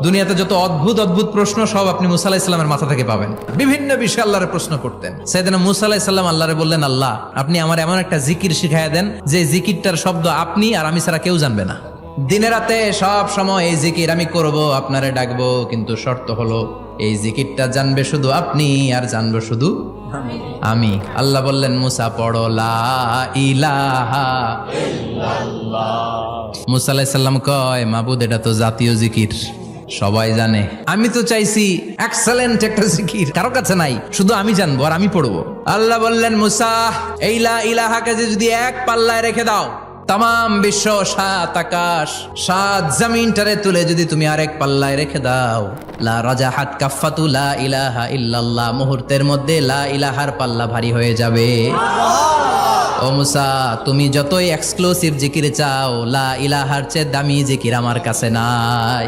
দুনিয়াতে যত অদ্ভুত অদ্ভুত প্রশ্ন সব আপনি মুসা আলাইহিস সালামের মাথা থেকে পাবেন। বিভিন্ন বিষয়ে আল্লাহরে প্রশ্ন করতেন। সাইয়েদনা মুসা আলাইহিস সালাম আল্লাহরে বললেন, আল্লাহ আপনি আমার এমন একটা জিকির শিখাইয়া দেন যে জিকিরটার শব্দ আপনি আর আমি ছাড়া কেউ জানবে না। দিনে রাতে সব সময় এই জিকির আমি করব, আপনারে ডাকবো, কিন্তু শর্ত হলো এই জিকিরটা জানবে শুধু আপনি আর জানবো শুধু আমি। আল্লাহ বললেন, মুসা পড়ো লা ইলাহা ইল্লাল্লাহ। মুসা আলাইহিস সালাম কয়, মাবুদ এটা তো জাতীয় জিকির, সবাই জানে। আমি তো চাইছি এক্সেলেন্ট একটা জিকির, কারো কাছে নাই, শুধু আমি জানবো আর আমি পড়বো। আল্লাহ বললেন, মুসা এই লা ইলাহাকে যদি এক পাল্লায় রেখে দাও, তাম বিশ্ব, 7 আকাশ 7 জমিনটারে তুলে যদি তুমি আরেক পাল্লায় রেখে দাও, লা রাজাহাত কাফাতু লা ইলাহা ইল্লাল্লাহ, মুহূর্তের মধ্যে লা ইলাহার পাল্লা ভারী হয়ে যাবে। ও মুসা, তুমি যতই এক্সক্লুসিভ জিকির চাও, লা ইলাহার চেয়ে দামি জিকির আমার কাছে নাই।